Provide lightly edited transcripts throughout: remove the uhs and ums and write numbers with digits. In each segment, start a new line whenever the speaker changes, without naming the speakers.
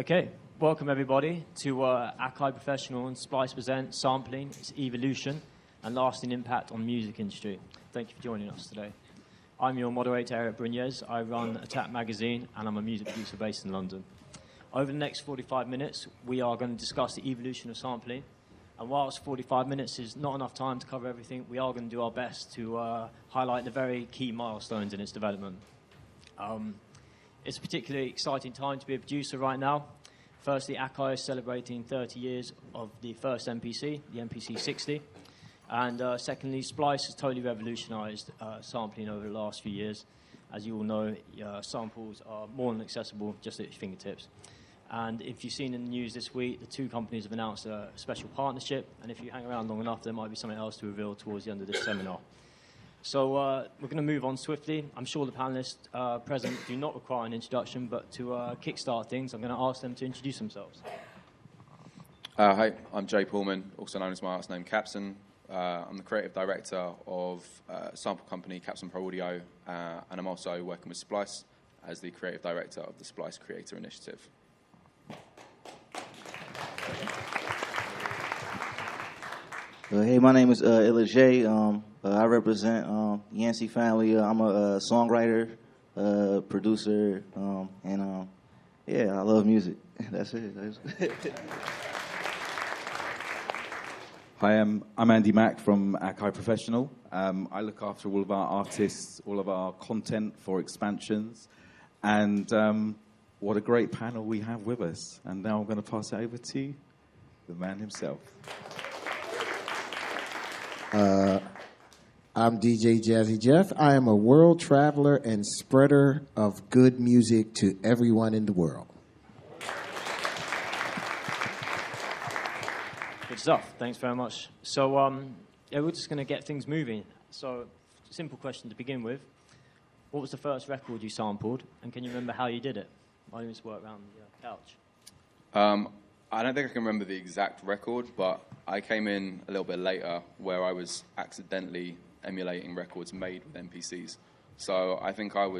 Okay, welcome everybody to Akai Professional and Splice present Sampling, its evolution and lasting impact on the music industry. Thank you for joining us today. I'm your moderator, Eric Brunez. I run Attack Magazine and I'm a music producer based in London. Over the next 45 minutes, we are going to discuss the evolution of sampling. And whilst 45 minutes is not enough time to cover everything, we are going to do our best to highlight the very key milestones in its development. It's a particularly exciting time to be a producer right now. Firstly, Akai is celebrating 30 years of the first MPC, the MPC 60. And secondly, Splice has totally revolutionized sampling over the last few years. As you all know, samples are more than accessible just at your fingertips. And if you've seen in the news this week, the two companies have announced a special partnership. And if you hang around long enough, there might be something else to reveal towards the end of this seminar. So we're going to move on swiftly. I'm sure the panelists present do not require an introduction, but to kickstart things, I'm going to ask them to introduce themselves.
Hi, I'm Jay Pullman, also known as my artist name CAPSUN. I'm the creative director of sample company CAPSUN Pro Audio, and I'm also working with Splice as the creative director of the Splice Creator Initiative.
Hey, my name is iLLAJ. I represent Yancey family. I'm a songwriter, producer, and yeah, I love music. That's it.
Hi, I'm Andy Mack from Akai Professional. I look after all of our artists, all of our content for expansions, and what a great panel we have with us. And now I'm going to pass it over to the man himself.
I'm DJ Jazzy Jeff. I am a world traveler and spreader of good music to everyone in the world.
Good stuff. Thanks very much. So yeah, we're just going to get things moving. So simple question to begin with. What was the first record you sampled, and can you remember how you did it? Why don't you just work around the couch?
I don't think I can remember the exact record, but I came in a little bit later where I was accidentally emulating records made with MPCs. So I think I'm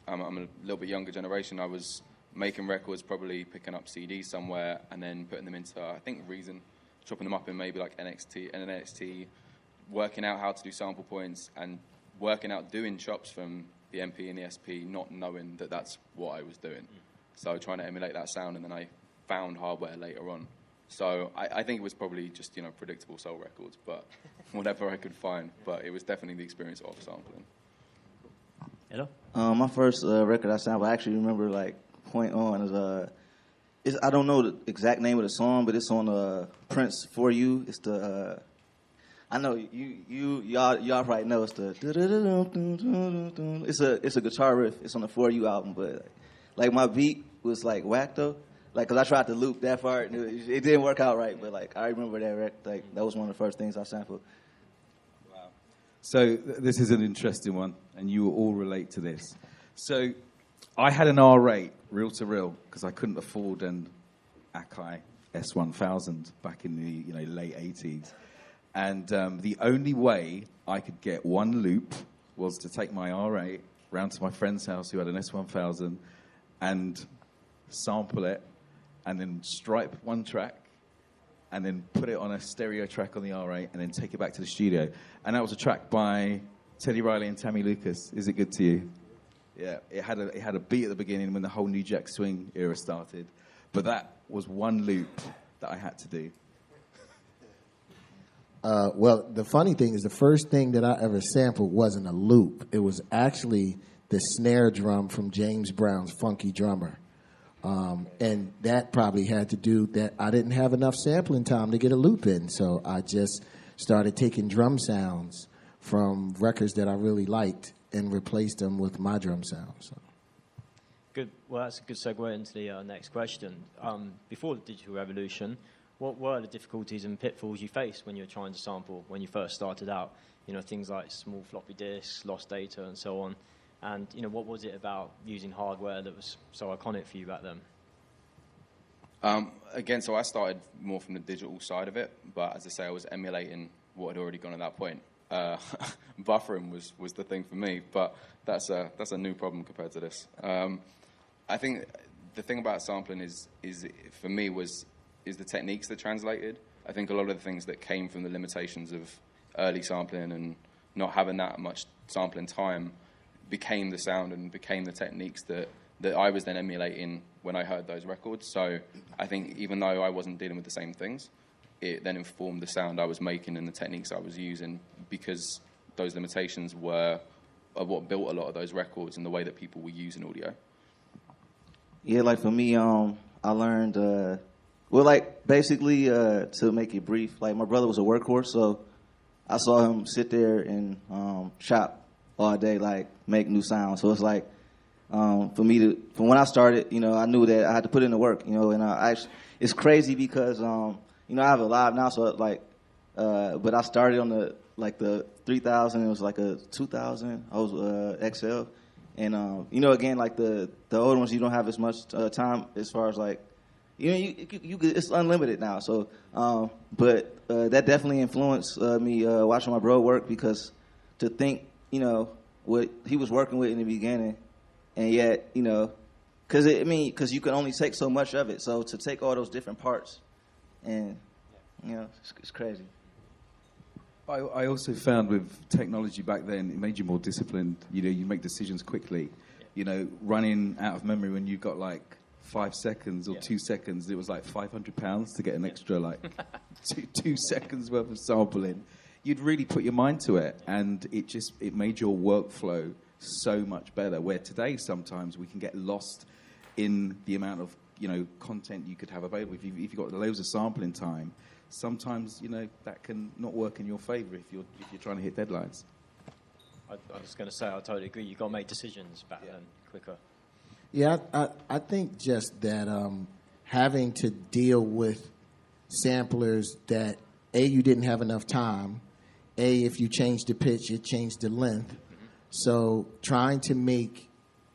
a little bit younger generation. I was making records, probably picking up CDs somewhere and then putting them into, I think, Reason, chopping them up in maybe like NXT, working out how to do sample points and working out doing chops from the MP and the SP, not knowing that that's what I was doing. So trying to emulate that sound, and then I found hardware later on. So I think it was probably just, predictable soul records, but whatever I could find. But it was definitely the experience of sampling.
Hello?
My first record I sampled, I actually remember, point on, is I don't know the exact name of the song, but it's on Prince For You. It's the, I know y'all probably know it's the, it's a guitar riff. It's on the For You album, but my beat was whack though. Because I tried to loop that part, and it didn't work out right. But I remember that record. That was one of the first things I sampled.
Wow. So this is an interesting one, and you will all relate to this. So I had an R8 reel to reel because I couldn't afford an Akai S1000 back in the late 80s, and the only way I could get one loop was to take my R8 round to my friend's house who had an S1000 and sample it, and then stripe one track, and then put it on a stereo track on the R8, and then take it back to the studio. And that was a track by Teddy Riley and Tammy Lucas. Is it good to you? Yeah, it had a beat at the beginning when the whole New Jack Swing era started, but that was one loop that I had to do.
Well, the funny thing is the first thing that I ever sampled wasn't a loop. It was actually the snare drum from James Brown's Funky Drummer. And that probably had to do that I didn't have enough sampling time to get a loop in, so I just started taking drum sounds from records that I really liked and replaced them with my drum sounds. So.
Good. Well, that's a good segue into the next question. Before the digital revolution, what were the difficulties and pitfalls you faced when you were trying to sample when you first started out? Things like small floppy disks, lost data, and so on. And, what was it about using hardware that was so iconic for you back then?
Again, so I started more from the digital side of it, but as I say, I was emulating what had already gone at that point. Buffering was the thing for me, but that's a new problem compared to this. I think the thing about sampling is for me is the techniques that translated. I think a lot of the things that came from the limitations of early sampling and not having that much sampling time became the sound and became the techniques that I was then emulating when I heard those records. So I think even though I wasn't dealing with the same things, it then informed the sound I was making and the techniques I was using, because those limitations were what built a lot of those records and the way that people were using audio.
Yeah, like for me, I learned, well, like basically to make it brief, like my brother was a workhorse, so I saw him sit there and shop all day, like make new sounds. So it's like, for me from when I started, you know, I knew that I had to put in the work, you know, and it's crazy because, you know, I have a live now, so like, but I started on the 3000, it was like a 2000, I was XL. And, you know, again, like the older ones, you don't have as much time as far as like, you know, you it's unlimited now. So, but that definitely influenced me watching my bro work, because to think, you know, what he was working with in the beginning, and yet, you know, because you can only take so much of it. So to take all those different parts, and you know, it's crazy.
I also found with technology back then, it made you more disciplined. You know, you make decisions quickly. You know, running out of memory when you got like 5 seconds or 2 seconds, it was like £500 to get an extra like two seconds worth of sampling. You'd really put your mind to it, and it made your workflow so much better. Where today sometimes we can get lost in the amount of, you know, content you could have available. If you've got loads of sampling time, sometimes, you know, that can not work in your favour if you're trying to hit deadlines.
I was going to say, I totally agree. You've got to make decisions back then quicker.
Yeah, I think just that having to deal with samplers that, A, you didn't have enough time, A, if you changed the pitch, it changed the length. So trying to make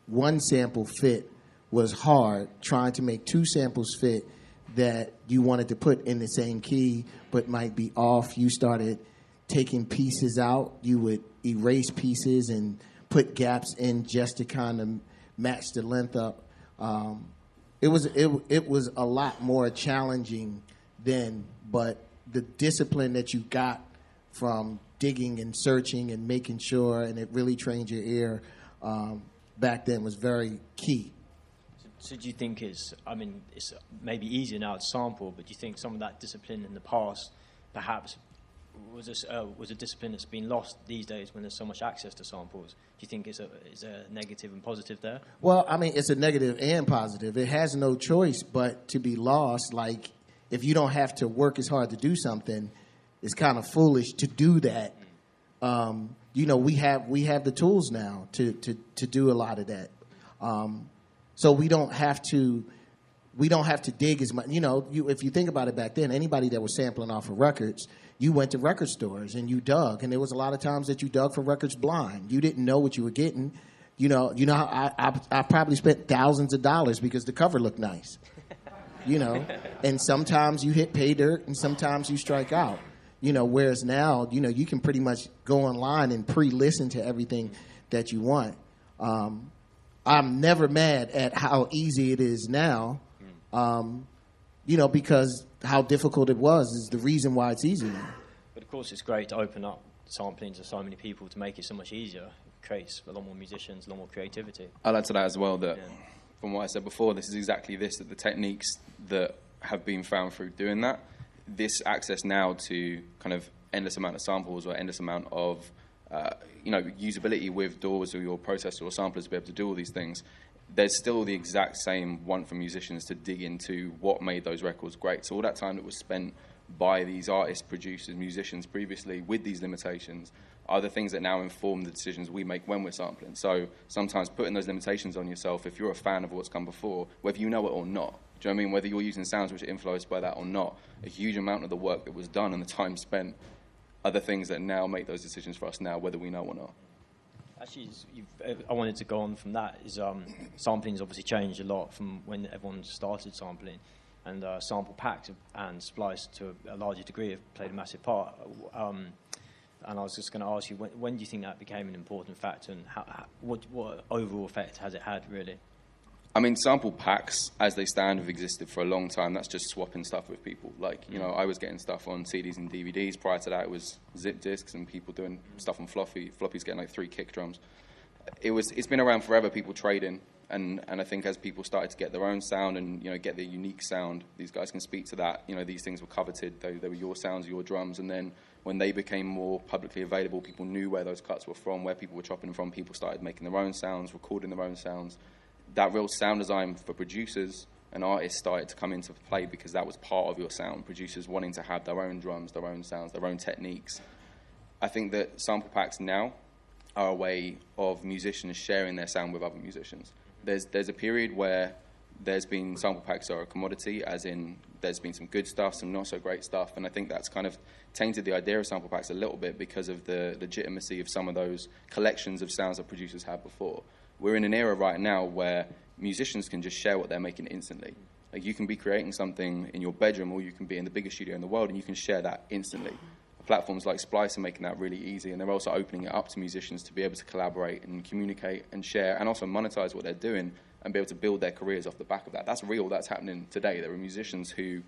one sample fit was hard. Trying to make two samples fit that you wanted to put in the same key but might be off. You started taking pieces out. You would erase pieces and put gaps in just to kind of match the length up. It was a lot more challenging then, but the discipline that you got from digging and searching and making sure, and it really trained your ear back then, was very key.
So do you think it's maybe easier now to sample, but do you think some of that discipline in the past perhaps was a discipline that's been lost these days when there's so much access to samples? Do you think is a negative and positive there?
Well, I mean, it's a negative and positive. It has no choice but to be lost. Like, if you don't have to work as hard to do something, it's kind of foolish to do that. You know, we have the tools now to do a lot of that. So we don't have to dig as much. You know, if you think about it back then, anybody that was sampling off of records, you went to record stores and you dug, and there was a lot of times that you dug for records blind. You didn't know what you were getting. You know, I probably spent thousands of dollars because the cover looked nice. You know, and sometimes you hit pay dirt and sometimes you strike out. You know, whereas now, you know, you can pretty much go online and pre-listen to everything that you want. I'm never mad at how easy it is now, you know, because how difficult it was is the reason why it's easy now.
But of course, it's great to open up sampling to so many people to make it so much easier. It creates a lot more musicians, a lot more creativity.
I'll add to that as well that, from what I said before, this is exactly this, that the techniques that have been found through doing that, this access now to kind of endless amount of samples or endless amount of usability with DAWs or your processor or samplers to be able to do all these things, there's still the exact same want for musicians to dig into what made those records great. So all that time that was spent by these artists, producers, musicians previously with these limitations are the things that now inform the decisions we make when we're sampling. So sometimes putting those limitations on yourself, if you're a fan of what's come before, whether you know it or not, do you know what I mean? Whether you're using sounds which are influenced by that or not, a huge amount of the work that was done and the time spent are the things that now make those decisions for us now, whether we know or not.
Actually, I wanted to go on from that. Sampling's obviously changed a lot from when everyone started sampling, and sample packs and Splice to a larger degree have played a massive part. And I was just going to ask you, when do you think that became an important factor, and what overall effect has it had, really?
I mean, sample packs, as they stand, have existed for a long time. That's just swapping stuff with people. Like, you know, I was getting stuff on CDs and DVDs. Prior to that, it was zip disks and people doing stuff on floppies getting like 3 kick drums. It's been around forever, people trading. And I think as people started to get their own sound and, you know, get their unique sound, these guys can speak to that. You know, these things were coveted. They were your sounds, your drums. And then when they became more publicly available, people knew where those cuts were from, where people were chopping them from. People started making their own sounds, recording their own sounds. That real sound design for producers and artists started to come into play because that was part of your sound. Producers wanting to have their own drums, their own sounds, their own techniques. I think that sample packs now are a way of musicians sharing their sound with other musicians. There's a period where there's been sample packs are a commodity, as in there's been some good stuff, some not so great stuff, and I think that's kind of tainted the idea of sample packs a little bit because of the legitimacy of some of those collections of sounds that producers had before. We're in an era right now where musicians can just share what they're making instantly. Like, you can be creating something in your bedroom, or you can be in the biggest studio in the world, and you can share that instantly. Platforms like Splice are making that really easy, and they're also opening it up to musicians to be able to collaborate and communicate and share and also monetize what they're doing and be able to build their careers off the back of that. That's real. That's happening today. There are musicians who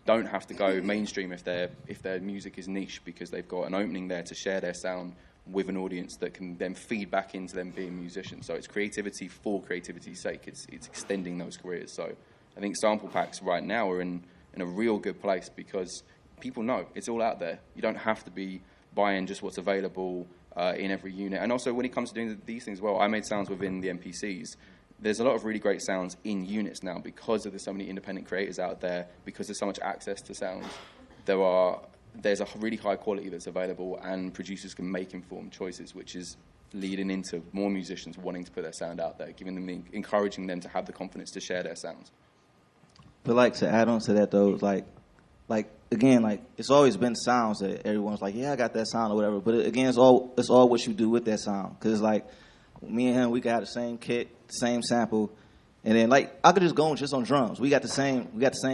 don't have to go mainstream if their music is niche, because they've got an opening there to share their sound with an audience that can then feed back into them being musicians. So it's creativity for creativity's sake. It's extending those careers. So I think sample packs right now are in a real good place because people know it's all out there. You don't have to be buying just what's available in every unit. And also, when it comes to doing these things, well, I made sounds within the MPCs. There's a lot of really great sounds in units now because there's so many independent creators out there, because there's so much access to sounds. There's a really high quality that's available, and producers can make informed choices, which is leading into more musicians wanting to put their sound out there, encouraging them to have the confidence to share their sounds.
But like, to add on to that though, like again, like, it's always been sounds that everyone's like, yeah, I got that sound or whatever. But again, it's all what you do with that sound. Because like, me and him, we could have the same kit, same sample, and then like, I could just go just on drums. We got the same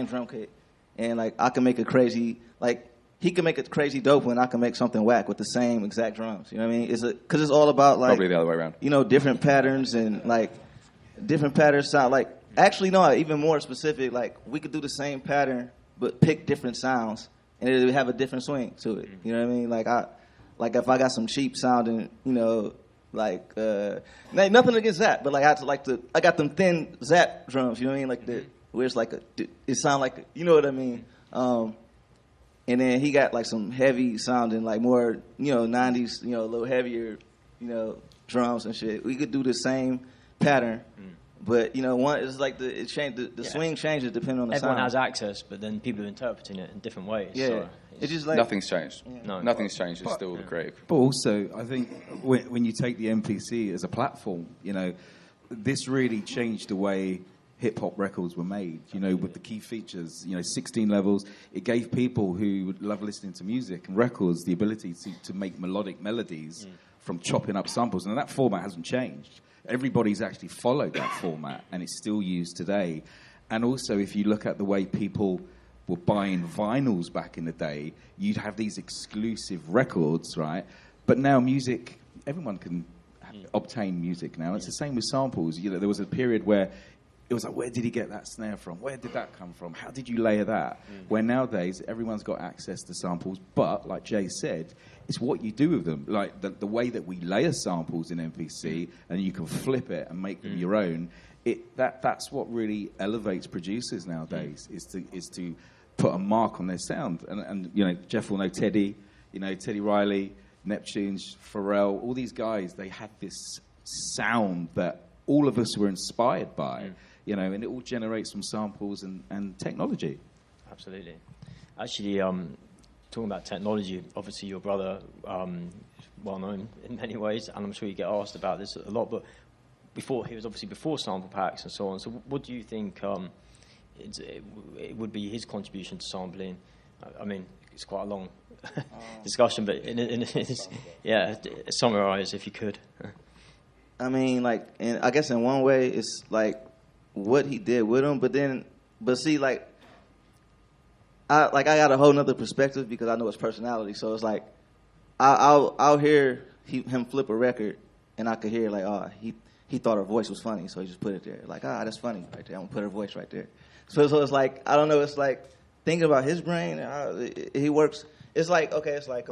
drum kit, and like, I can make a crazy, like, he can make a crazy dope one, I can make something whack with the same exact drums. You know what I mean? Because it's all about like,
probably the other way around.
You know, different patterns and like different patterns sound like. Actually, no, even more specific. Like, we could do the same pattern but pick different sounds, and it would have a different swing to it. You know what I mean? Like if I got some cheap sounding, you know, like nothing against that, but like I got them thin Zap drums. You know what I mean? Like where it's like it sound like, you know what I mean? And then he got like some heavy sounding, like more, you know, 90s, you know, a little heavier, you know, drums and shit. We could do the same pattern. But, you know, one is like the swing changes depending on the
Everyone
sound.
has access, but then people are interpreting it in different ways.
Yeah.
So
it's just like,
Nothing's changed.
Yeah. No.
Nothing's changed. It's still the creative.
But also, I think when you take the MPC as a platform, you know, this really changed the way hip-hop records were made, you know, with the key features, you know, 16 levels. It gave people who would love listening to music and records the ability to make melodic melodies from chopping up samples. And that format hasn't changed. Everybody's actually followed that format, and it's still used today. And also, if you look at the way people were buying vinyls back in the day, you'd have these exclusive records, right? But now music, everyone can obtain music now. It's the same with samples. You know, there was a period where it was like, where did he get that snare from? Where did that come from? How did you layer that? Where nowadays, everyone's got access to samples, but like Jay said, it's what you do with them. Like the way that we layer samples in MPC, and you can flip it and make them your own. That's what really elevates producers nowadays, is to put a mark on their sound. And you know, Jeff will know Teddy, you know, Teddy Riley, Neptunes, Pharrell, all these guys, they had this sound that all of us were inspired by. You know, and it all generates from samples and technology.
Absolutely. Actually, talking about technology, obviously your brother is well known in many ways, and I'm sure you get asked about this a lot, but he was obviously before sample packs and so on. So what do you think it would be his contribution to sampling? I mean, it's quite a long discussion, but summarize if you could.
I mean, like, I guess in one way, it's like what he did with him, but see, like, I got a whole nother perspective because I know his personality. So it's like, I'll hear him flip a record, and I could hear like, he he thought her voice was funny, so he just put it there. Like, that's funny right there. I'm gonna put her voice right there. So it's like, I don't know. It's like thinking about his brain. He works. It's like, okay. It's like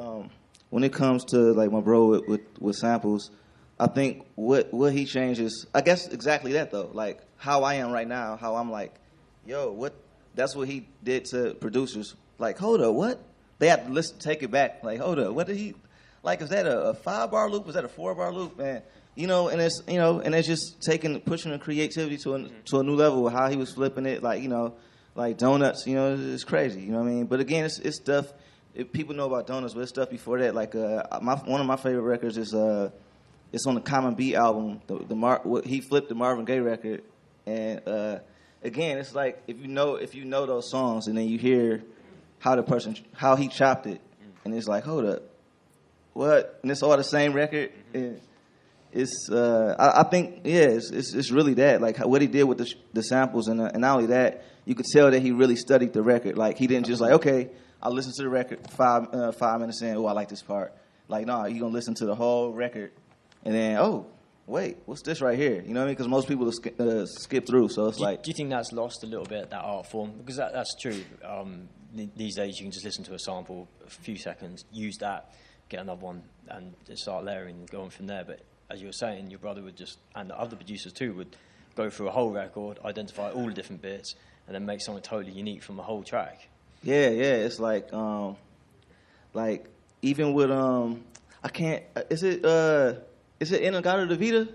when it comes to like my bro with samples, I think what he changes. I guess exactly that though. Like how I am right now. How I'm like, yo, what? That's what he did to producers. Like, hold up, what? They have to listen, take it back. Like, hold up, what did he? Like, is that a 5-bar loop? Is that a 4-bar loop? Man, and it's just pushing the creativity to a new level. How he was flipping it, like like donuts. It's crazy. You know what I mean? But again, it's stuff. People know about donuts, but it's stuff before that. Like, one of my favorite records is it's on the Common Beat album. He flipped the Marvin Gaye record, and again, it's like if you know those songs, and then you hear how he chopped it, and it's like, hold up, what? And it's all the same record. And it's I think it's really that, like what he did with the samples, and not only that, you could tell that he really studied the record. Like he didn't just like, okay, I listened to the record 5 minutes in, I like this part. Like, no, you're gonna listen to the whole record, and then wait, what's this right here? You know what I mean? Because most people will skip through. So it's like,
do you think that's lost a little bit, that art form? Because that's true. These days, you can just listen to a sample, a few seconds, use that, get another one, and just start layering and going from there. But as you were saying, your brother would just, and the other producers too, would go through a whole record, identify all the different bits, and then make something totally unique from the whole track.
Yeah. It's like even with I can't. Is it Inagata de Vida?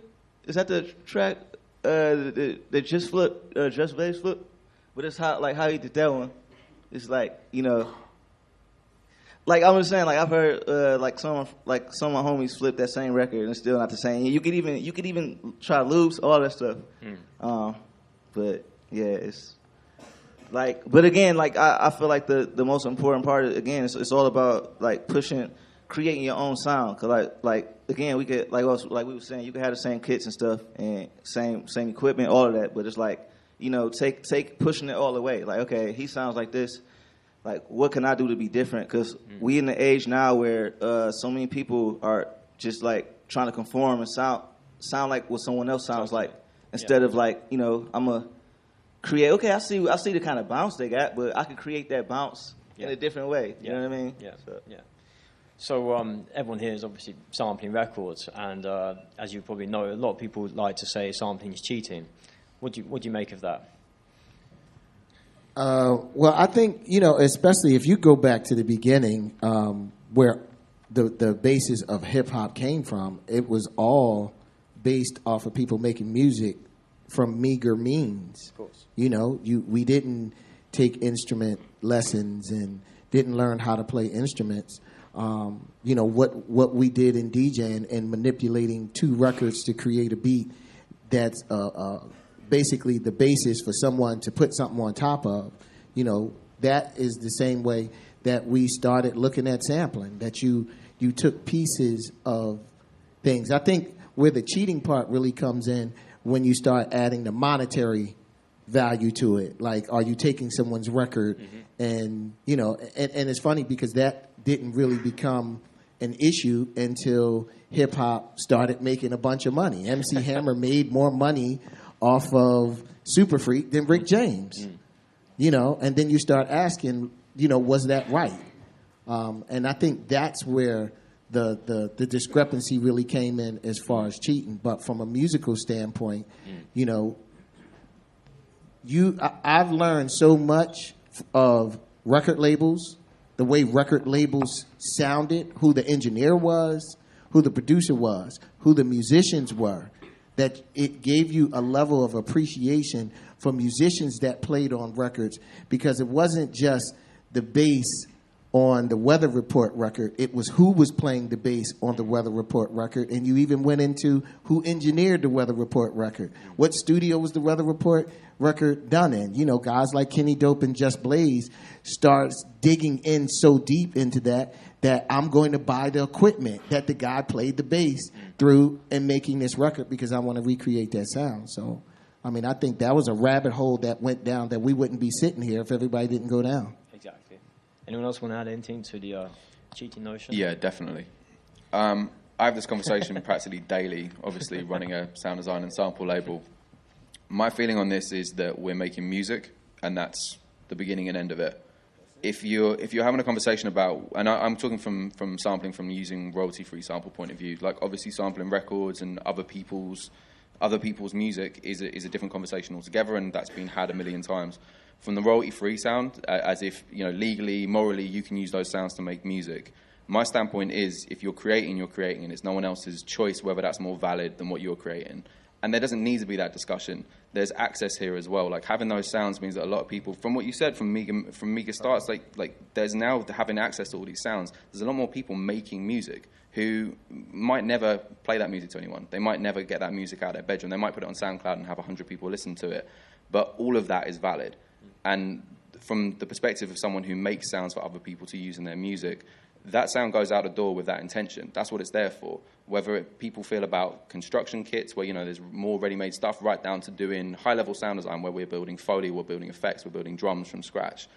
Is that the track that just flipped, just bass flip? But it's how he did that one. It's like, like I was saying, like I've heard like some of my homies flip that same record and it's still not the same. You could even try loops, all that stuff. But yeah, it's like, but again, like I feel like the most important part again, it's all about like creating your own sound. Cause like again, we could like we were saying, you could have the same kits and stuff and same equipment, all of that. But it's like, take pushing it all the way. Like, okay, he sounds like this. Like, what can I do to be different? Because we in the age now where so many people are just like trying to conform and sound like what someone else sounds like, instead of like, I'm a create. Okay, I see the kind of bounce they got, but I could create that bounce in a different way. You know what I mean?
Yeah. So everyone here is obviously sampling records, and as you probably know, a lot of people like to say sampling is cheating. What do you make of that?
Well, I think, especially if you go back to the beginning, where the basis of hip hop came from, it was all based off of people making music from meager means. Of course. We didn't take instrument lessons and didn't learn how to play instruments. What we did in DJing and manipulating 2 records to create a beat that's basically the basis for someone to put something on top of, that is the same way that we started looking at sampling, that you took pieces of things. I think where the cheating part really comes in when you start adding the monetary value to it. Like, are you taking someone's record and it's funny because that didn't really become an issue until hip-hop started making a bunch of money. MC Hammer made more money off of Super Freak than Rick James, and then you start asking, was that right? And I think that's where the discrepancy really came in as far as cheating. But from a musical standpoint, I've learned so much of record labels, the way record labels sounded, who the engineer was, who the producer was, who the musicians were, that it gave you a level of appreciation for musicians that played on records, because it wasn't just the bass on the Weather Report record, it was who was playing the bass on the Weather Report record, and you even went into who engineered the Weather Report record. What studio was the Weather Report record done in? Guys like Kenny Dope and Just Blaze starts digging in so deep into that I'm going to buy the equipment that the guy played the bass through and making this record because I want to recreate that sound. So, I think that was a rabbit hole that went down that we wouldn't be sitting here if everybody didn't go down.
Exactly. Anyone else want to add anything to the cheating notion?
Yeah, definitely. I have this conversation practically daily, obviously running a sound design and sample label. My feeling on this is that we're making music, and that's the beginning and end of it. If you're having a conversation about, and I'm talking from sampling from using royalty-free sample point of view, like obviously sampling records and other people's music is a different conversation altogether, and that's been had a million times. From the royalty-free sound, as if legally, morally, you can use those sounds to make music. My standpoint is, if you're creating, and it's no one else's choice whether that's more valid than what you're creating. And there doesn't need to be that discussion. There's access here as well. Like having those sounds means that a lot of people, from what you said, from Mega starts, like there's now having access to all these sounds. There's a lot more people making music who might never play that music to anyone. They might never get that music out of their bedroom. They might put it on SoundCloud and have 100 people listen to it. But all of that is valid. And from the perspective of someone who makes sounds for other people to use in their music, that sound goes out the door with that intention. That's what it's there for. Whether people feel about construction kits where, there's more ready-made stuff, right down to doing high-level sound design where we're building Foley, we're building effects, we're building drums from scratch.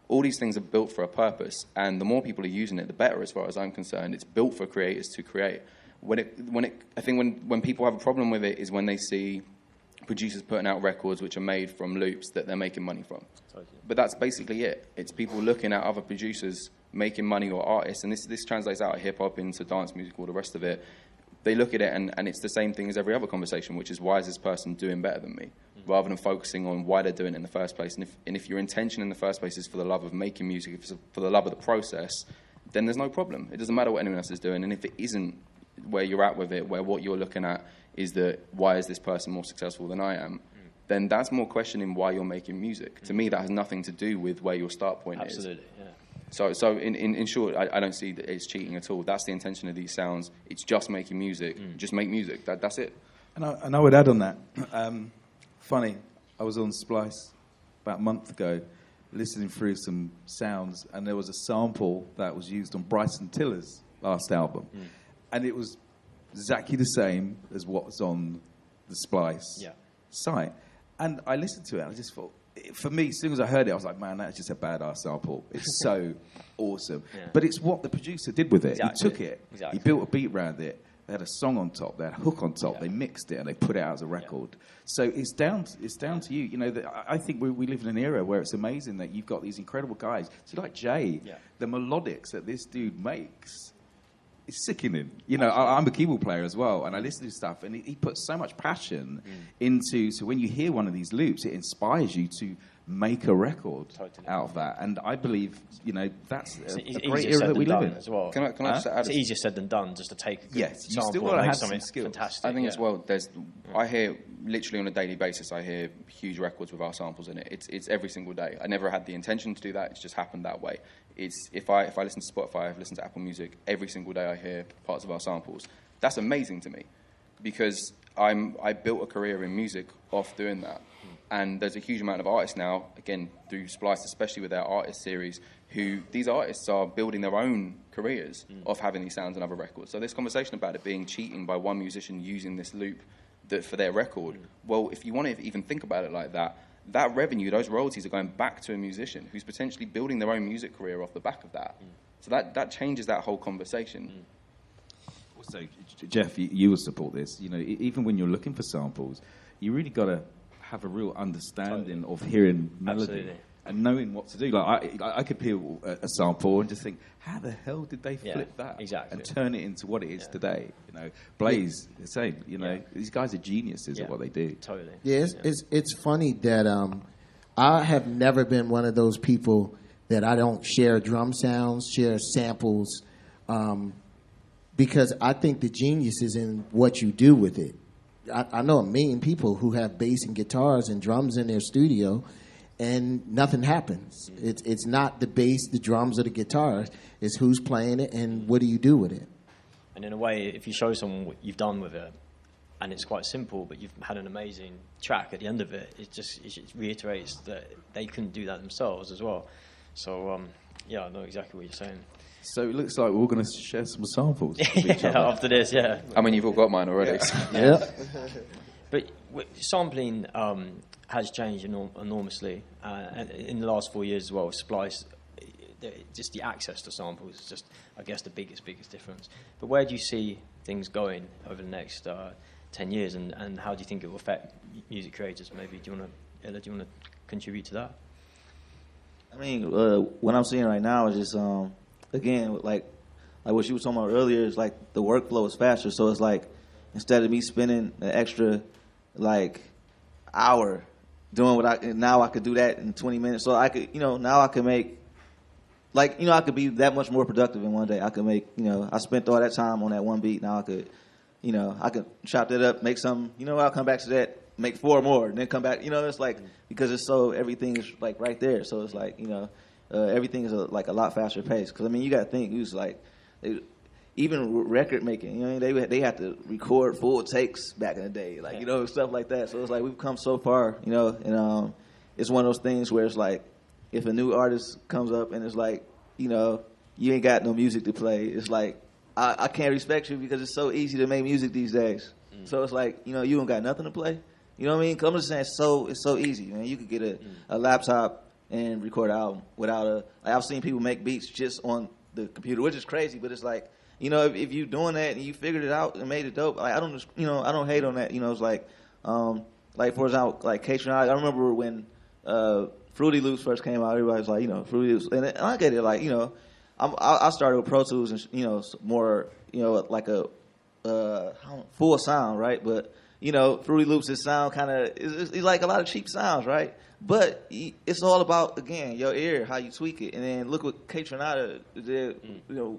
All these things are built for a purpose, and the more people are using it, the better as far as I'm concerned. It's built for creators to create. I think when people have a problem with it is when they see producers putting out records which are made from loops that they're making money from. Totally. But that's basically it. It's people looking at other producers making money, or artists, and this translates out of hip-hop into dance music, all the rest of it. They look at it, and it's the same thing as every other conversation, which is, why is this person doing better than me? Rather than focusing on why they're doing it in the first place. And if your intention in the first place is for the love of making music, if it's for the love of the process, then there's no problem. It doesn't matter what anyone else is doing. And if it isn't where you're at with it, where what you're looking at is that, why is this person more successful than I am, then that's more questioning why you're making music. To me, that has nothing to do with where your start point is.
Absolutely, yeah.
So in short, I don't see that it's cheating at all. That's the intention of these sounds. It's just making music. Just make music. That's it.
And I would add on that. Funny, I was on Splice about a month ago, listening through some sounds, and there was a sample that was used on Bryson Tiller's last album, and it was exactly the same as what's on the Splice site. And I listened to it, and I just thought, for me, as soon as I heard it, I was like, man, that's just a badass sample. It's so awesome. Yeah. But it's what the producer did with it. Exactly. He took it, he built a beat around it, they had a song on top, they had a hook on top, they mixed it, and they put it out as a record. So it's down to you. I think we live in an era where it's amazing that you've got these incredible guys. So like Jay, the melodics that this dude makes, it's sickening. I'm a keyboard player as well, and I listen to stuff, and he puts so much passion into. So when you hear one of these loops, it inspires you to make a record out of that. And I believe, that's a great era that we live in
as well.
Can I just add?
It's easier said than done, just to take a good
you still
sample
got to
and make
have
something
some skills.
fantastic.
I think as well, I hear literally on a daily basis, I hear huge records with our samples in it. It's every single day. I never had the intention to do that. It's just happened that way. It's if I listen to Spotify, I've listened to Apple Music, every single day I hear parts of our samples. That's amazing to me, because I built a career in music off doing that. And there's a huge amount of artists now, again, through Splice, especially with their artist series, who these artists are building their own careers off having these sounds on other records. So this conversation about it being cheating by one musician using this loop for their record, well, if you want to even think about it like that, that revenue, those royalties are going back to a musician who's potentially building their own music career off the back of that. So that changes that whole conversation.
Also, Jeff, you will support this. Even when you're looking for samples, you really got to have a real understanding of hearing melody and knowing what to do. Like I could hear a sample and just think, how the hell did they flip that and turn it into what it is today? Blaze, the same. These guys are geniuses at what they do.
Totally.
Yeah, it's funny that I have never been one of those people that I don't share drum sounds, share samples, because I think the genius is in what you do with it. I know a million people who have bass and guitars and drums in their studio, and nothing happens. It's not the bass, the drums, or the guitars. It's who's playing it and what do you do with it.
And in a way, if you show someone what you've done with it, and it's quite simple, but you've had an amazing track at the end of it, it reiterates that they couldn't do that themselves as well. So, I know exactly what you're saying.
So it looks like we're all going to share some samples with each other.
After this,
I mean, you've all got mine already.
Yeah.
But sampling has changed enormously in the last 4 years as well. Splice, just the access to samples is just, I guess, the biggest difference. But where do you see things going over the next 10 years, and how do you think it will affect music creators? Maybe do you want to contribute to that?
I mean, what I'm seeing right now is just, again, like what you were talking about earlier, is like the workflow is faster. So it's like, instead of me spending an extra, like, hour doing now I could do that in 20 minutes. So I could, now I could make, like, I could be that much more productive in one day. I could make, I spent all that time on that one beat. Now I could, I could chop that up, make some, I'll come back to that, make 4 more, and then come back. It's like, because it's so, everything is like right there. So it's like, everything is like a lot faster paced. Because, I mean, you got to think, even record making, they had to record full takes back in the day, like, stuff like that. So it's like, we've come so far, and it's one of those things where it's like, if a new artist comes up and it's like, you ain't got no music to play, it's like, I can't respect you because it's so easy to make music these days. So it's like, you don't got nothing to play. You know what I mean? 'Cause I'm just saying, it's so easy, man. You could get a laptop and record an album without I've seen people make beats just on the computer, which is crazy, but it's like, if you're doing that and you figured it out and made it dope, like, I don't hate on that. It's like for example, like CAPSUN. I remember when Fruity Loops first came out, everybody was like, Fruity Loops, and I get it, like, I started with Pro Tools and more, like a full sound, right? But Fruity Loops' sound kind of is like a lot of cheap sounds, right? But it's all about, again, your ear, how you tweak it. And then look what CAPSUN did,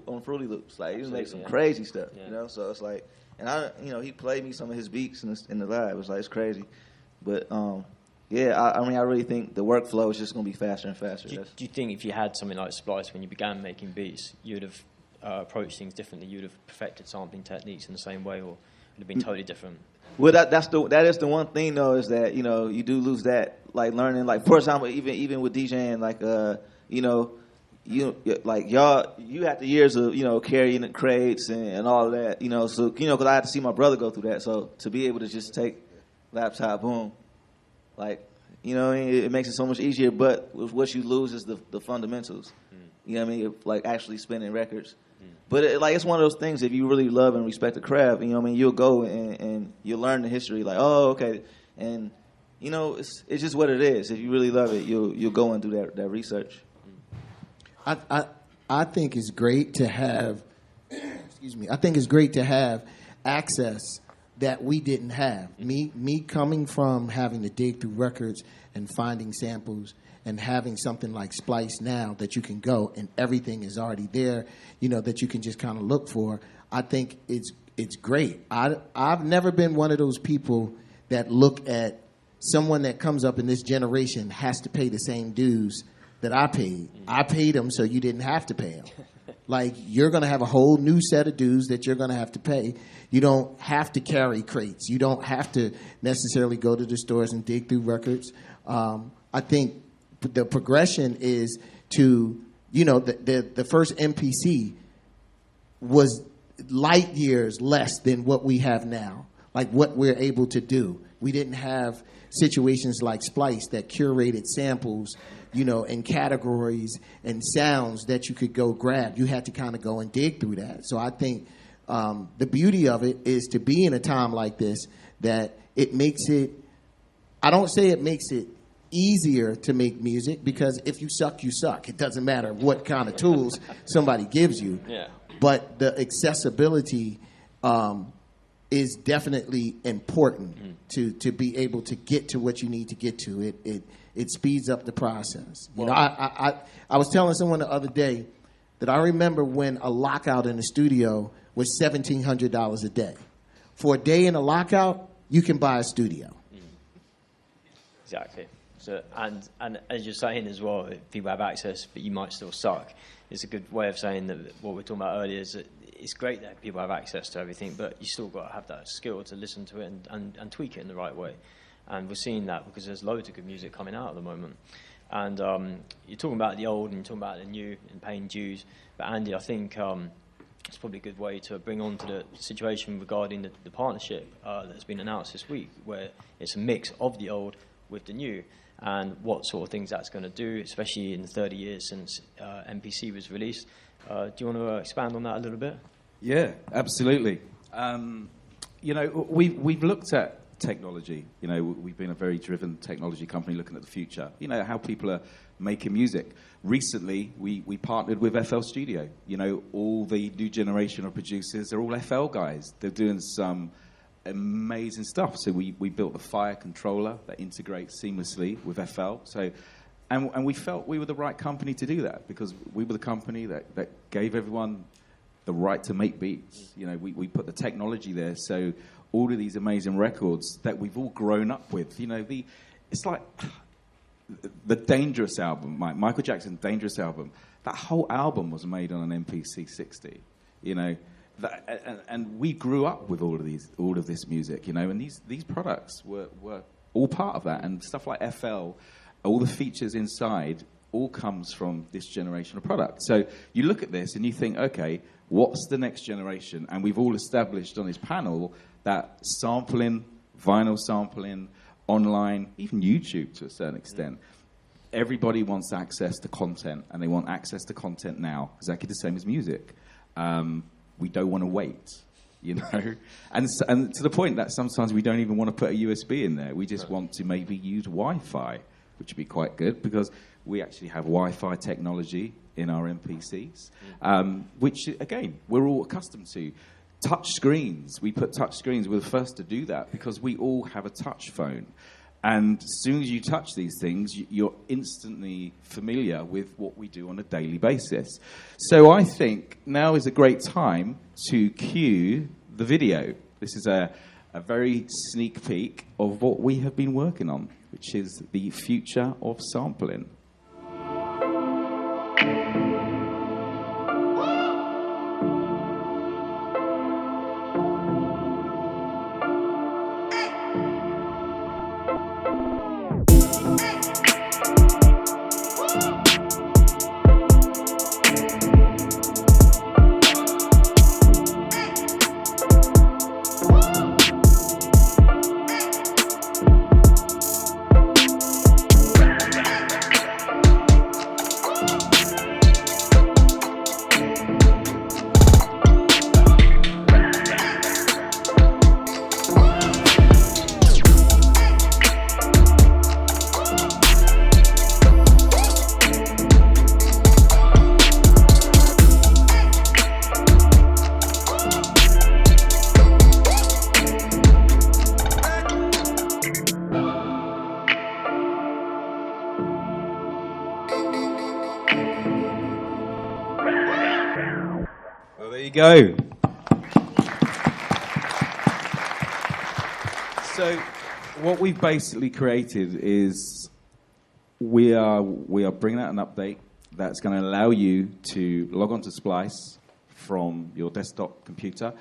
on Fruity Loops. Like, he made some crazy stuff, So it's like, and he played me some of his beats in the lab. It's like, it's crazy. But I mean, I really think the workflow is just going to be faster and faster.
Do you think if you had something like Splice when you began making beats, you would have approached things differently? You would have perfected sampling techniques in the same way, or would it have been totally different?
Well, that is the one thing though, is that you do lose that, like, learning, like, for example, even with DJing, like you like you have the years of carrying the crates and all of that, so because I had to see my brother go through that, so to be able to just take laptop, boom, like, it makes it so much easier. But what you lose is the fundamentals. You know what I mean? Like, actually spinning records. But it's one of those things, if you really love and respect the craft, you'll go and you'll learn the history, like, oh, okay. And, it's just what it is. If you really love it, you'll go and do that research.
I think it's great to have, excuse me, I think it's great to have access that we didn't have. Me coming from having to dig through records and finding samples and having something like Splice now that you can go and everything is already there, that you can just kind of look for. I think it's great. I've never been one of those people that look at someone that comes up in this generation has to pay the same dues that I paid. I paid them so you didn't have to pay them. Like, you're going to have a whole new set of dues that you're going to have to pay. You don't have to carry crates. You don't have to necessarily go to the stores and dig through records. I think the progression is to, the first MPC was light years less than what we have now, like what we're able to do. We didn't have situations like Splice that curated samples, and categories and sounds that you could go grab. You had to kind of go and dig through that. So I think the beauty of it is to be in a time like this, that it makes it, I don't say it makes it easier to make music, because if you suck, you suck. It doesn't matter what kind of tools somebody gives you. Yeah. But the accessibility is definitely important to be able to get to what you need to get to. It speeds up the process. I was telling someone the other day that I remember when a lockout in the studio was $1,700 a day. For a day in a lockout, you can buy a studio.
Exactly. So, and as you're saying as well, people have access, but you might still suck. It's a good way of saying that what we were talking about earlier is that it's great that people have access to everything, but you still got to have that skill to listen to it and tweak it in the right way. And we're seeing that because there's loads of good music coming out at the moment. And you're talking about the old and you're talking about the new and paying dues. But Andy, I think it's probably a good way to bring on to the situation regarding the partnership that's been announced this week, where it's a mix of the old with the new. and what sort of things that's going to do, especially in the 30 years since MPC was released. Do you want to expand on that a little bit?
Yeah, absolutely. We've looked at technology. We've been a very driven technology company looking at the future. How people are making music. Recently, we partnered with FL Studio. All the new generation of producers are all FL guys. They're doing some amazing stuff. So we built a Fire controller that integrates seamlessly with FL. And we felt we were the right company to do that, because we were the company that gave everyone the right to make beats. We put the technology there. So all of these amazing records that we've all grown up with, it's like the Dangerous album, Michael Jackson's Dangerous album. That whole album was made on an MPC 60, and we grew up with all of this music, and these products were all part of that, and stuff like FL, all the features inside, all comes from this generation of products. So you look at this and you think, okay, what's the next generation? And we've all established on this panel that sampling, vinyl sampling, online, even YouTube to a certain extent, everybody wants access to content, and they want access to content now, exactly the same as music. We don't want to wait, and to the point that sometimes we don't even want to put a USB in there. We just want to maybe use Wi-Fi, which would be quite good, because we actually have Wi-Fi technology in our MPCs, which, again, we're all accustomed to. Touch screens. We put touch screens. We're the first to do that because we all have a touch phone. And as soon as you touch these things, you're instantly familiar with what we do on a daily basis. So I think now is a great time to cue the video. This is a very sneak peek of what we have been working on, which is the future of sampling. Go. So what we've basically created is we are bringing out an update that's going to allow you to log on to Splice from your desktop computer,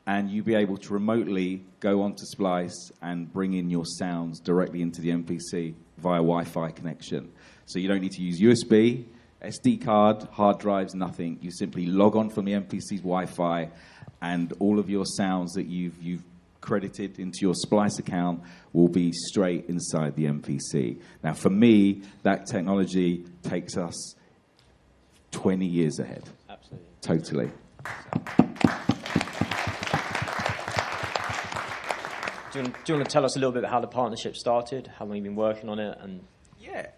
and you'll be able to remotely go onto Splice and bring in your sounds directly into the MPC via Wi-Fi connection. So you don't need to use USB, SD card, hard drives, nothing. You simply log on from the MPC's Wi-Fi, and all of your sounds that you've credited into your Splice account will be straight inside the MPC. Now, for me, that technology takes us 20 years ahead.
Absolutely.
Totally.
Do you want to tell us a little bit about how the partnership started, how long you've been working on it? And
yeah,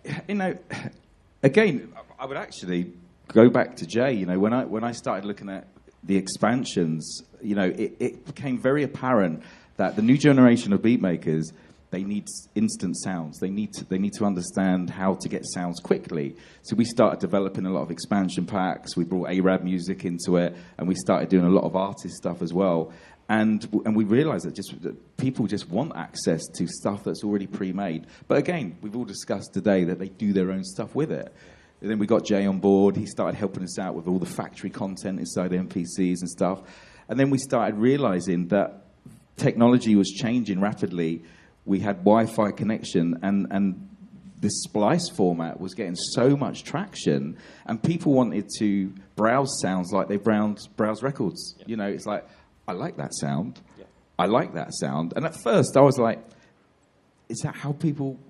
again, I would actually go back to Jay. When I started looking at the expansions, it became very apparent that the new generation of beat makers, they need instant sounds. They need to understand how to get sounds quickly. So we started developing a lot of expansion packs. We brought Arab music into it, and we started doing a lot of artist stuff as well. And we realized that people just want access to stuff that's already pre-made. But again, we've all discussed today that they do their own stuff with it. And then we got Jay on board. He started helping us out with all the factory content inside the MPCs and stuff. And then we started realizing that technology was changing rapidly. We had Wi-Fi connection, and this Splice format was getting so much traction, and people wanted to browse sounds like they browse records. Yeah. It's like, I like that sound. Yeah. I like that sound. And at first I was like, is that how people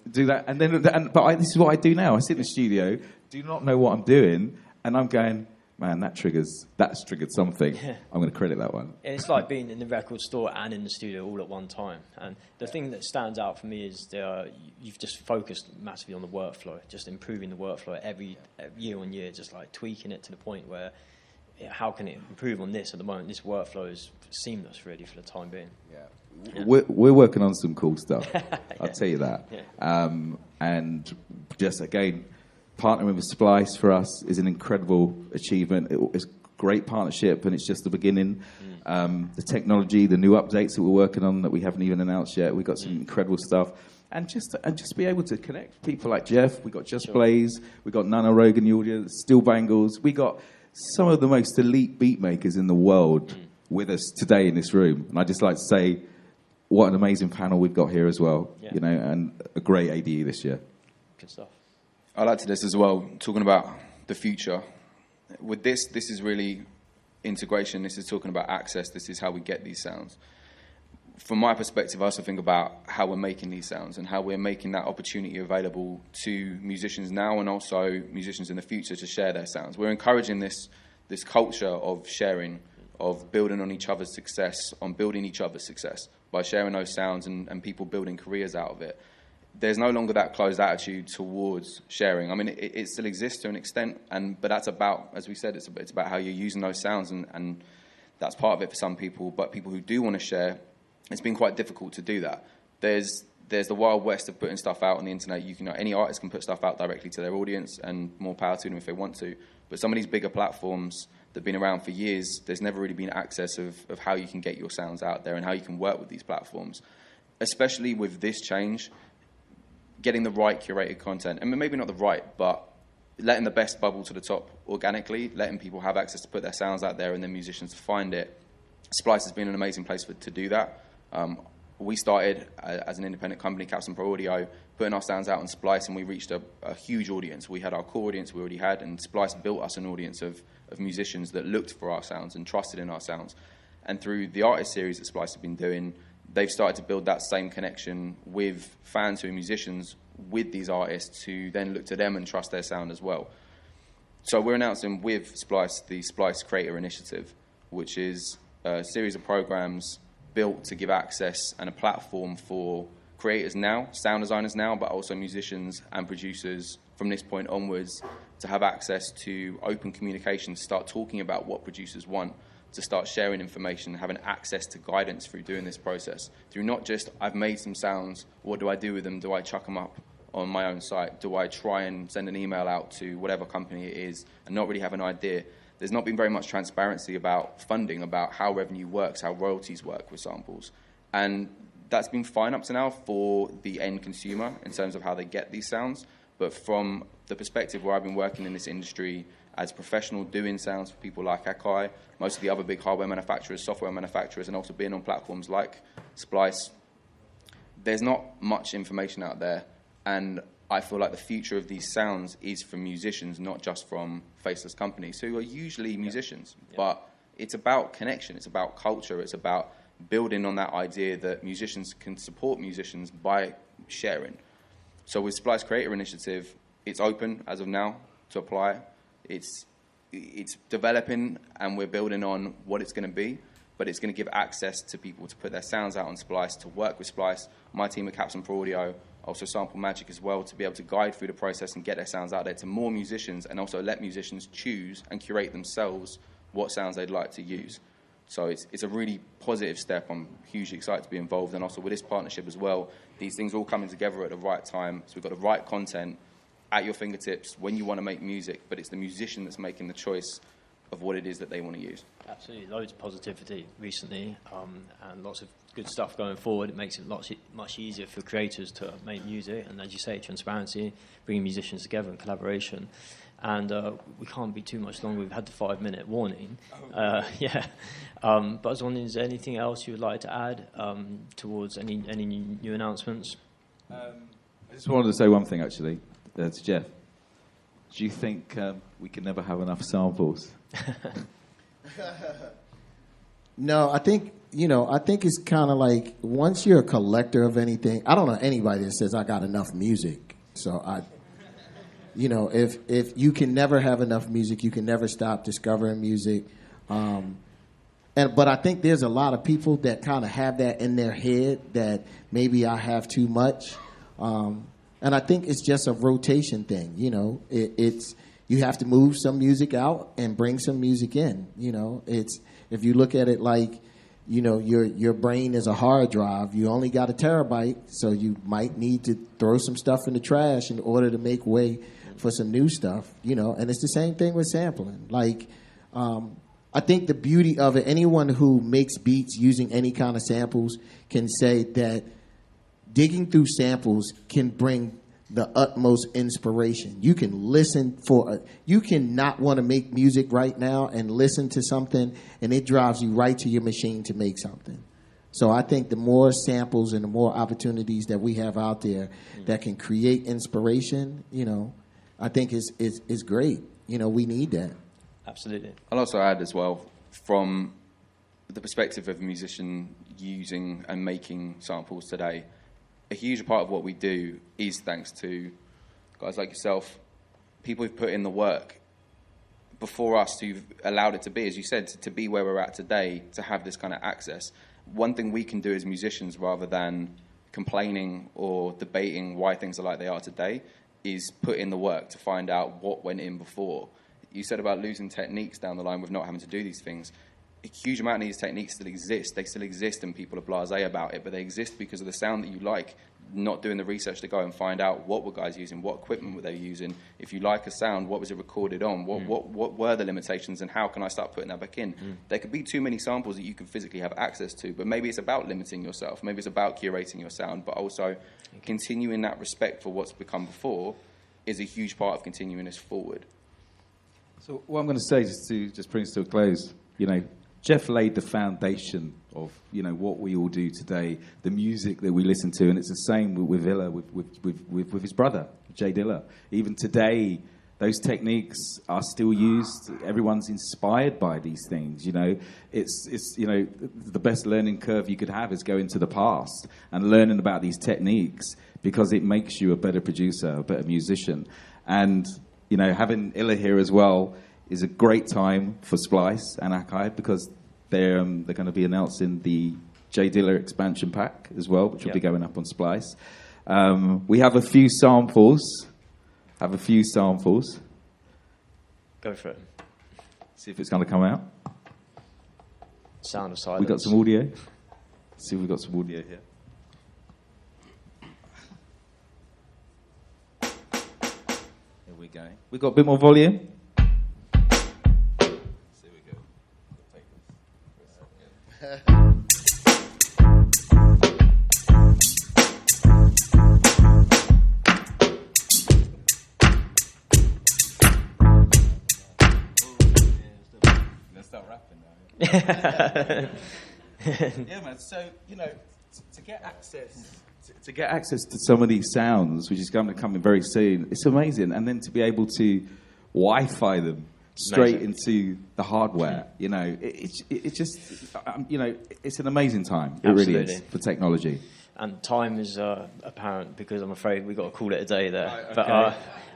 do that, and then this is what I do now. I sit in the studio, do not know what I'm doing, and I'm going, man, that's triggered something.
Yeah.
I'm going to credit that one.
And it's like being in the record store and in the studio all at one time. And the thing that stands out for me is you've just focused massively on the workflow, just improving the workflow every year on year, just like tweaking it to the point where how can it improve on this at the moment? This workflow is seamless, really, for the time being.
Yeah. We're working on some cool stuff. I'll tell you that.
Yeah.
And just, again, partnering with Splice for us is an incredible achievement. It's a great partnership, and it's just the beginning. The technology, the new updates that we're working on that we haven't even announced yet, we've got some incredible stuff. And just be able to connect people like Jeff. We got Just Blaze, we got Nana Rogan, the audience, Steel Bangles. We got some of the most elite beat makers in the world with us today in this room. And I just like to say, what an amazing panel we've got here as well.
Yeah.
You know, and a great ADE this year.
Good stuff.
I'd like to this as well, talking about the future. With this is really integration. This is talking about access. This is how we get these sounds. From my perspective, I also think about how we're making these sounds and how we're making that opportunity available to musicians now and also musicians in the future to share their sounds. We're encouraging this culture of sharing, of building on each other's success, on building each other's success by sharing those sounds and people building careers out of it. There's no longer that closed attitude towards sharing. I mean, it still exists to an extent, but that's about, as we said, it's about how you're using those sounds, and that's part of it for some people. But people who do want to share, it's been quite difficult to do that. There's the wild west of putting stuff out on the internet. Any artist can put stuff out directly to their audience, and more power to them if they want to. But some of these bigger platforms that have been around for years, there's never really been access of how you can get your sounds out there and how you can work with these platforms. Especially with this change, getting the right curated content, and maybe not the right, but letting the best bubble to the top organically, letting people have access to put their sounds out there and then musicians to find it. Splice has been an amazing place to do that. We started as an independent company, CAPSUN Pro Audio, putting our sounds out on Splice, and we reached a huge audience. We had our core audience we already had, and Splice built us an audience of musicians that looked for our sounds and trusted in our sounds. And through the artist series that Splice have been doing, they've started to build that same connection with fans who are musicians with these artists who then look to them and trust their sound as well. So we're announcing with Splice the Splice Creator Initiative, which is a series of programs built to give access and a platform for creators now, sound designers now, but also musicians and producers from this point onwards to have access to open communication, to start talking about what producers want, to start sharing information, having access to guidance through doing this process. Through not just, I've made some sounds, what do I do with them? Do I chuck them up on my own site? Do I try and send an email out to whatever company it is and not really have an idea? There's not been very much transparency about funding, about how revenue works, how royalties work with samples. And that's been fine up to now for the end consumer in terms of how they get these sounds. But from the perspective where I've been working in this industry as a professional doing sounds for people like Akai, most of the other big hardware manufacturers, software manufacturers, and also being on platforms like Splice, there's not much information out there. And I feel like the future of these sounds is from musicians, not just from faceless companies, who are usually musicians. Yeah. But it's about connection, it's about culture, it's about building on that idea that musicians can support musicians by sharing. So with Splice Creator Initiative, it's open as of now to apply. It's developing, and we're building on what it's going to be, but it's going to give access to people to put their sounds out on Splice, to work with Splice. My team at CAPSUN Pro Audio, also Sample Magic as well, to be able to guide through the process and get their sounds out there to more musicians, and also let musicians choose and curate themselves what sounds they'd like to use. So it's a really positive step. I'm hugely excited to be involved, and also with this partnership as well, these things all coming together at the right time. So we've got the right content at your fingertips when you want to make music, but it's the musician that's making the choice of what it is that they want to use.
Absolutely, loads of positivity recently, and lots of good stuff going forward. It makes it much easier for creators to make music, and as you say, transparency, bringing musicians together and collaboration. And we can't be too much longer. We've had the 5-minute warning. Yeah. But I was wondering, is there anything else you would like to add towards any new announcements?
I just wanted to say one thing, actually, to Jeff. Do you think we can never have enough samples?
No, I think it's kind of like once you're a collector of anything. I don't know anybody that says I got enough music. So if you can never have enough music, you can never stop discovering music. But I think there's a lot of people that kind of have that in their head that maybe I have too much. And I think it's just a rotation thing. It's you have to move some music out and bring some music in. It's if you look at it like, your brain is a hard drive. You only got a terabyte, so you might need to throw some stuff in the trash in order to make way for some new stuff. And it's the same thing with sampling. Like, I think the beauty of it, anyone who makes beats using any kind of samples can say that digging through samples can bring the utmost inspiration. You can listen you can not want to make music right now and listen to something, and it drives you right to your machine to make something. So I think the more samples and the more opportunities that we have out there that can create inspiration, I think is great. We need that.
Absolutely.
I'll also add as well, from the perspective of a musician using and making samples today, a huge part of what we do is thanks to guys like yourself, people who've put in the work before us, who've allowed it to be, as you said, to be where we're at today, to have this kind of access. One thing we can do as musicians, rather than complaining or debating why things are like they are today, is put in the work to find out what went in before. You said about losing techniques down the line with not having to do these things. A huge amount of these techniques still exist. They still exist, and people are blasé about it, but they exist because of the sound that you like, not doing the research to go and find out what were guys using, what equipment were they using. If you like a sound, what was it recorded on? What were the limitations, and how can I start putting that back in? There could be too many samples that you can physically have access to, but maybe it's about limiting yourself. Maybe it's about curating your sound, but also continuing that respect for what's become before is a huge part of continuing this forward.
So what I'm going to say, just bring us to a close, Jeff laid the foundation of, what we all do today, the music that we listen to, and it's the same with Illa, with his brother, Jay Dilla. Even today, those techniques are still used. Everyone's inspired by these things, It's the best learning curve you could have is going to the past and learning about these techniques, because it makes you a better producer, a better musician. And having Illa here as well is a great time for Splice and Akai, because they're going to be announcing the J Dilla expansion pack as well, which will be going up on Splice. We have a few samples. Go
for it.
See if it's going to come out.
Sound of silence.
We got some audio. See if we've got some audio here. Here we go. We got a bit more volume. Yeah, man. So to get access to some of these sounds, which is going to come in very soon, it's amazing. And then to be able to Wi-Fi them straight into the hardware, it's just it's an amazing time. It
Absolutely.
Really is for technology.
And time is apparent, because I'm afraid we've got to call it a day there.
Right, okay.
But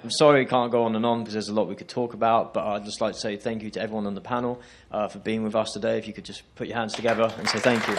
I'm sorry we can't go on and on, because there's a lot we could talk about. But I'd just like to say thank you to everyone on the panel for being with us today. If you could just put your hands together and say thank you.